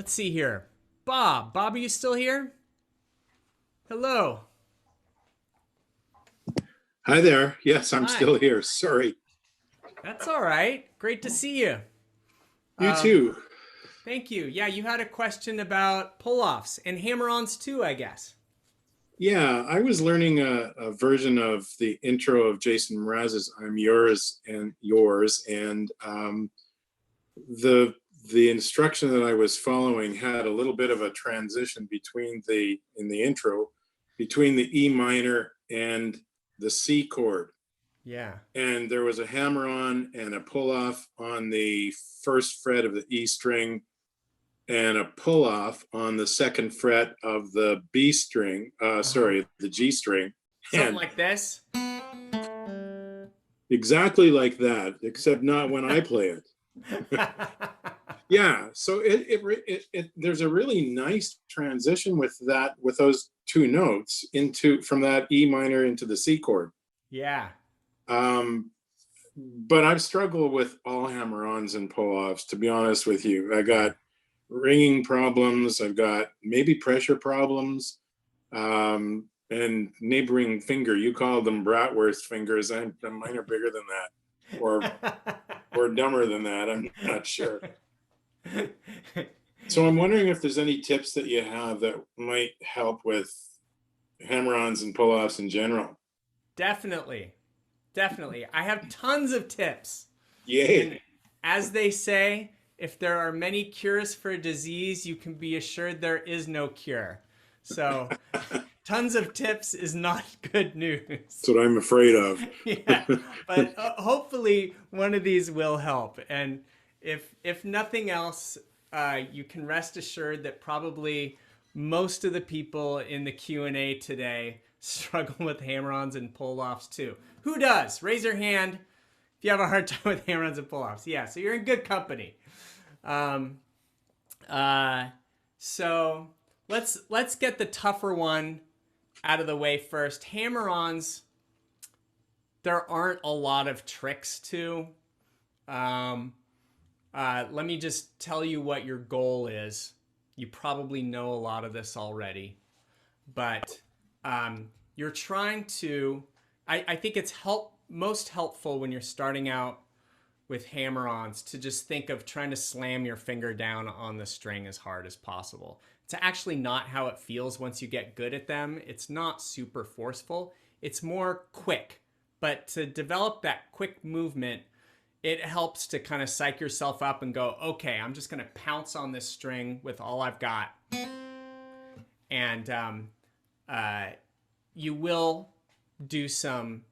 Let's see here. Bob, are you still here? Hello. Hi there. Yes, I'm Hi. still here. Sorry. That's all right. Great to see you. You Um, too. Thank you. Yeah, you had a question about pull-offs and hammer-ons too, I guess. Yeah, I was learning a version of the intro of Jason Mraz's "I'm Yours and Yours," and the the instruction that I was following had a little bit of a transition between in the intro between the E minor and the C chord. Yeah. And there was a hammer-on and a pull-off on the first fret of the E string and a pull off on the second fret of the B string, Uh-huh. the G string. Something And like this. exactly like that, except not when I play it. Yeah, so there's a really nice transition with that, with those two notes into from that E minor into the C chord. Yeah. Um, but I've struggled with all hammer-ons and pull-offs, to be honest with you. I Yeah. got ringing problems. I've got maybe pressure problems. And neighboring finger, you call them bratwurst fingers. Mine are bigger than that, or dumber than that. I'm not sure. So I'm wondering if there's any tips that you have that might help with hammer-ons and pull-offs in general. Definitely. Definitely. I have tons of tips. And Yay! as they say, if there are many cures for a disease, you can be assured there is no cure. So, tons of tips is not good news. That's what I'm afraid of. Yeah, but hopefully one of these will help. And if nothing else, you can rest assured that probably most of the people in the Q&A today struggle with hammer-ons and pull-offs too. Who does? Raise your hand if you have a hard time with hammer-ons and pull-offs. Yeah, so you're in good company. Um, uh, so let's get the tougher one out of the way first. Hammer-ons, there aren't a lot of tricks to. Um, Let me just tell you what your goal is. You probably know a lot of this already, but you're trying to. I think it's most helpful when you're starting out with hammer-ons to just think of trying to slam your finger down on the string as hard as possible. It's actually not how it feels once you get good at them. It's not super forceful. It's more quick. But to develop that quick movement, it helps to kind of psych yourself up and go, okay, I'm just going to pounce on this string with all I've got. And you will do some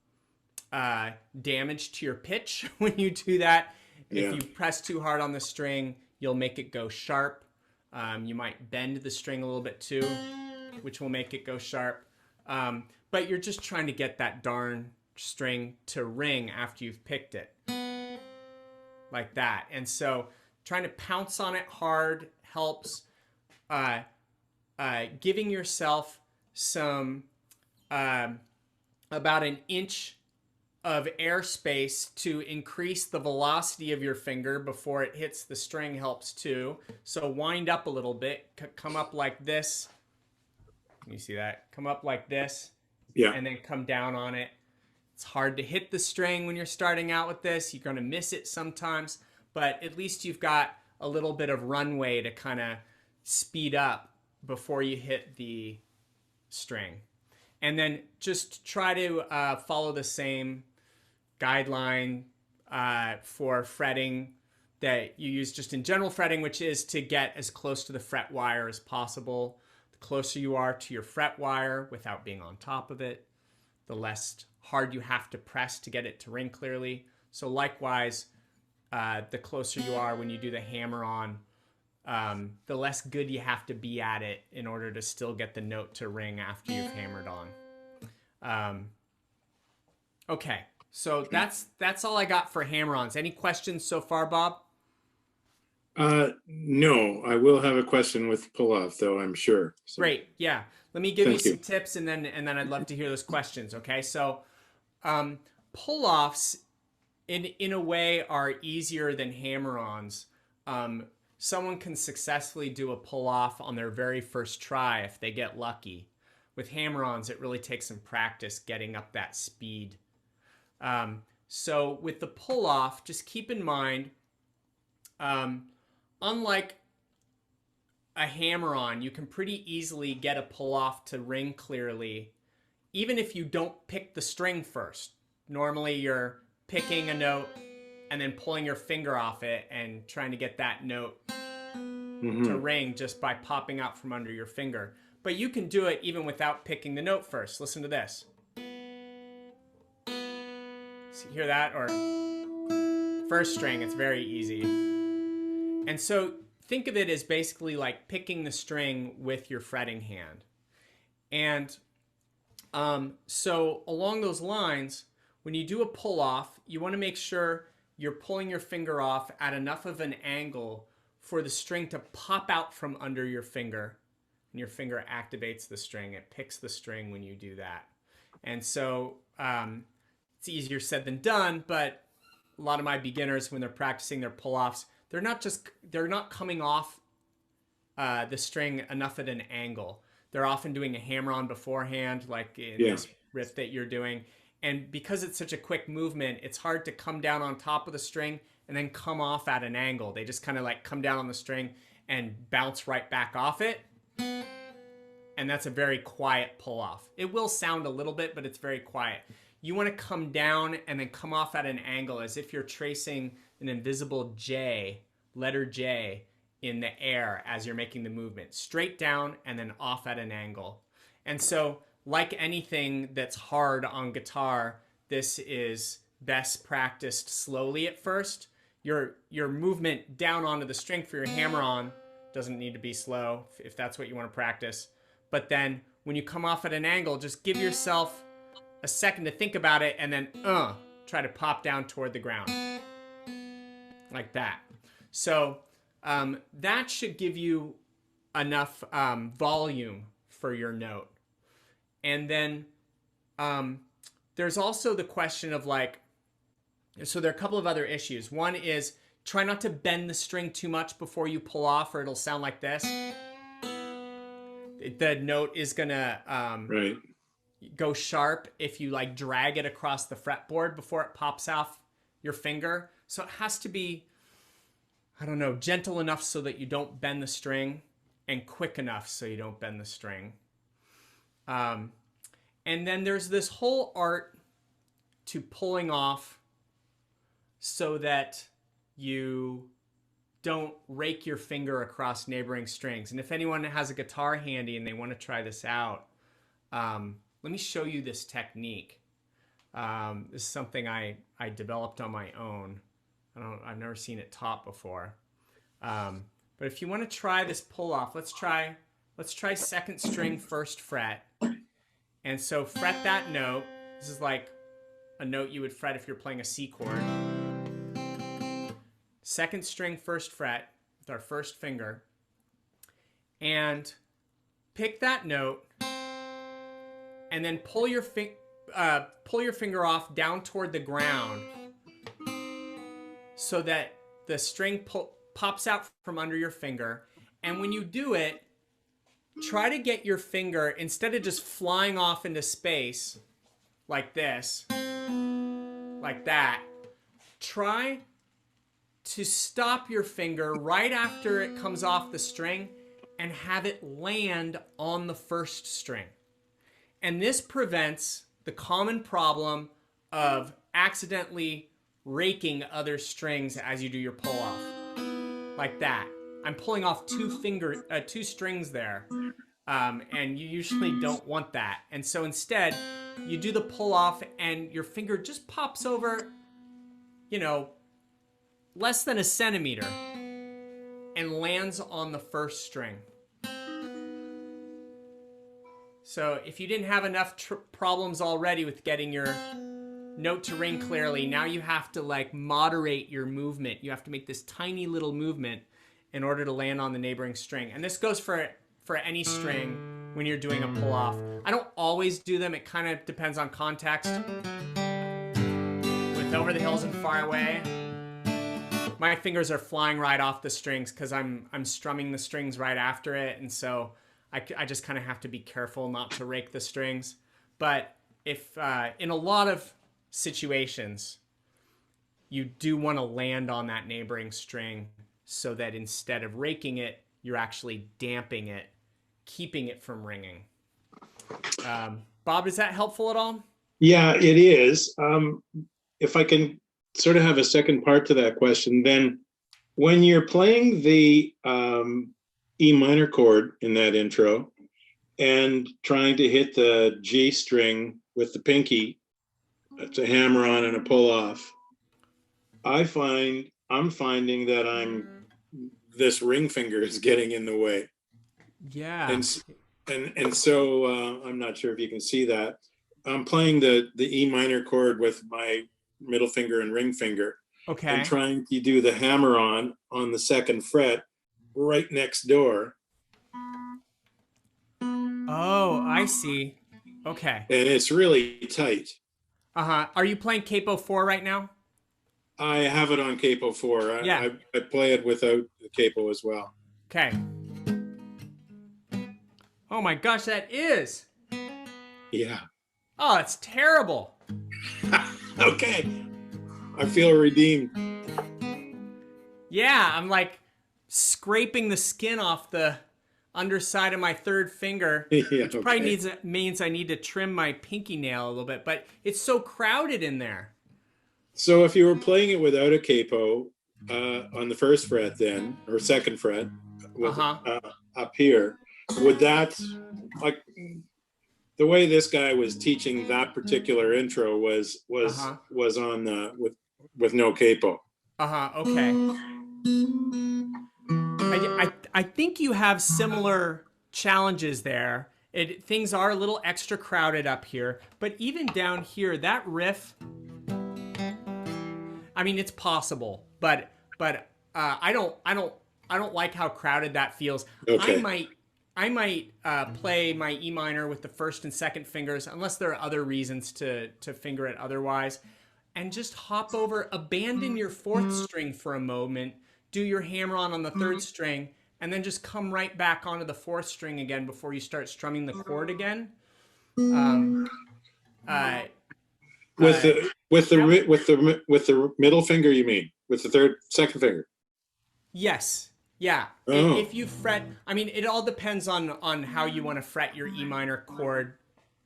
damage to your pitch when you do that. If Yeah. you press too hard on the string, you'll make it go sharp. You might bend the string a little bit too, which will make it go sharp. But you're just trying to get that darn string to ring after you've picked it. Like that. And so trying to pounce on it hard helps. Giving yourself some about an inch of airspace to increase the velocity of your finger before it hits the string helps too. So wind up a little bit, come up like this. Can you see that? Come up like this, Yeah. and then come down on it. It's hard to hit the string when you're starting out with this. You're going to miss it sometimes, but at least you've got a little bit of runway to kind of speed up before you hit the string. And then just try to follow the same guideline for fretting that you use just in general fretting, which is to get as close to the fret wire as possible. The closer you are to your fret wire without being on top of it, the less hard you have to press to get it to ring clearly. So likewise, the closer you are when you do the hammer-on, the less good you have to be at it in order to still get the note to ring after you've hammered on. Okay, so that's all I got for hammer-ons. Any questions so far, Bob? No, I will have a question with pull-off though, I'm sure. So Great, yeah. Let me give you thank some you. tips, and then I'd love to hear those questions. Okay, so pull-offs in a way are easier than hammer-ons someone can successfully do a pull-off on their very first try if they get lucky. With hammer-ons, it really takes some practice getting up that speed. So with the pull-off, just keep in mind, unlike a hammer-on, you can pretty easily get a pull-off to ring clearly, even if you don't pick the string first. Normally, you're picking a note and then pulling your finger off it and trying to get that note to ring just by popping out from under your finger. But you can do it even without picking the note first. Listen to this. See, hear that? Or first string, it's very easy. And so think of it as basically like picking the string with your fretting hand. And so along those lines, when you do a pull off, you want to make sure you're pulling your finger off at enough of an angle for the string to pop out from under your finger. And your finger activates the string. It picks the string when you do that. And so it's easier said than done, but a lot of my beginners, when they're practicing their pull-offs, they're not coming off the string enough at an angle. They're often doing a hammer-on beforehand, like in this riff that you're doing. And because it's such a quick movement, it's hard to come down on top of the string and then come off at an angle. They just kind of like come down on the string and bounce right back off it. And that's a very quiet pull-off. It will sound a little bit, but it's very quiet. You want to come down and then come off at an angle as if you're tracing an invisible J, letter J, in the air as you're making the movement. Straight down and then off at an angle. And so, like anything that's hard on guitar, this is best practiced slowly at first. Your movement down onto the string for your hammer-on doesn't need to be slow if that's what you want to practice. But then when you come off at an angle, just give yourself a second to think about it and then try to pop down toward the ground. Like that. So that should give you enough volume for your note. And then there's also the question of like, so there are a couple of other issues. One is try not to bend the string too much before you pull off or it'll sound like this. The note is gonna go sharp if you like drag it across the fretboard before it pops off your finger. So it has to be, I don't know, gentle enough so that you don't bend the string and quick enough so you don't bend the string. And then there's this whole art to pulling off so that you don't rake your finger across neighboring strings. And if anyone has a guitar handy and they want to try this out, let me show you this technique. This is something I developed on my own. I've never seen it taught before. But if you want to try this pull off, let's try second string first fret. And so fret that note. This is like a note you would fret if you're playing a C chord. Second string first fret with our first finger. And pick that note and then pull your finger off down toward the ground so that the string pops out from under your finger. And when you do it, try to get your finger, instead of just flying off into space like this, like that, try to stop your finger right after it comes off the string and have it land on the first string. And this prevents the common problem of accidentally raking other strings as you do your pull off. Like that. I'm pulling off two strings there. And you usually don't want that. And so instead, you do the pull off and your finger just pops over, less than a centimeter and lands on the first string. So if you didn't have enough problems already with getting your note to ring clearly, now you have to like moderate your movement. You have to make this tiny little movement in order to land on the neighboring string. And this goes for any string when you're doing a pull off. I don't always do them. It kind of depends on context. With Over the Hills and Far Away, my fingers are flying right off the strings because I'm strumming the strings right after it, and so I just kind of have to be careful not to rake the strings. But if in a lot of situations, you do want to land on that neighboring string so that instead of raking it, you're actually damping it, keeping it from ringing. Bob, is that helpful at all? Yeah, it is. If I can sort of have a second part to that question, then when you're playing the E minor chord in that intro and trying to hit the G string with the pinky, it's a hammer on and a pull off. I'm finding that this ring finger is getting in the way. Yeah. And so I'm not sure if you can see that. I'm playing the E minor chord with my middle finger and ring finger. Okay. And trying to do the hammer on the second fret right next door. Oh, I see. Okay. And it's really tight. Are you playing capo 4 right now? I have it on capo 4. Yeah. I play it without the capo as well. Okay. Oh my gosh, that is. Yeah. Oh, it's terrible. Okay. I feel redeemed. Yeah, I'm like scraping the skin off the underside of my third finger, which probably means I need to trim my pinky nail a little bit, but it's so crowded in there. So if you were playing it without a capo on the first fret then, or second fret, up here, would that, like, the way this guy was teaching that particular intro was on the with no capo. Okay. I think you have similar challenges there. Things are a little extra crowded up here, but even down here, that riff, I mean, it's possible, but I don't like how crowded that feels. Okay. I might play my E minor with the first and second fingers, unless there are other reasons to finger it otherwise, and just hop over, abandon your fourth string for a moment, do your hammer on the third string, and then just come right back onto the fourth string again before you start strumming the chord again. With the middle finger, you mean? With the second finger? Yes. Yeah. Oh. If you fret, I mean, it all depends on how you want to fret your E minor chord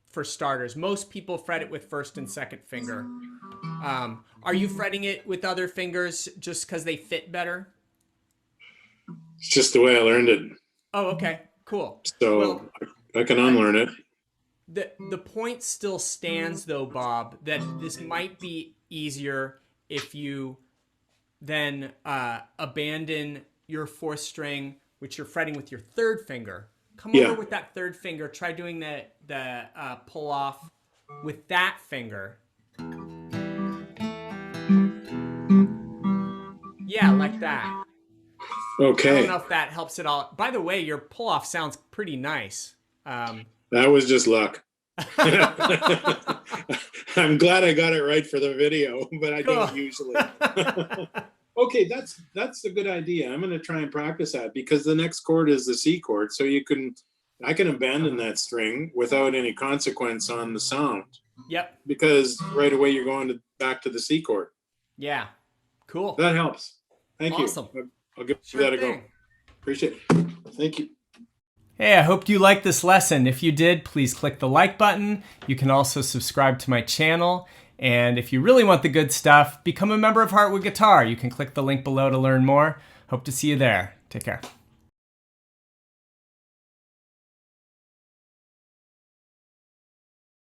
for starters. Most people fret it with first and second finger. Are you fretting it with other fingers just because they fit better? It's just the way I learned it. Oh, okay. Cool. So well, I can unlearn it. The point still stands, though, Bob, that this might be easier if you then abandon your fourth string, which you're fretting with your third finger. Come over with that third finger. Try doing the pull off with that finger. Yeah, like that. Okay. I don't know if that helps at all. By the way, your pull off sounds pretty nice. That was just luck. I'm glad I got it right for the video, but I don't usually. Okay, that's a good idea. I'm going to try and practice that because the next chord is the C chord, so I can abandon that string without any consequence on the sound. Yep. Because right away you're going back to the C chord. Yeah. Cool. That helps. Thank you. Awesome. I'll give that a go. Appreciate it. Thank you. Hey, I hope you liked this lesson. If you did, please click the like button. You can also subscribe to my channel. And if you really want the good stuff, become a member of Heartwood Guitar. You can click the link below to learn more. Hope to see you there. Take care.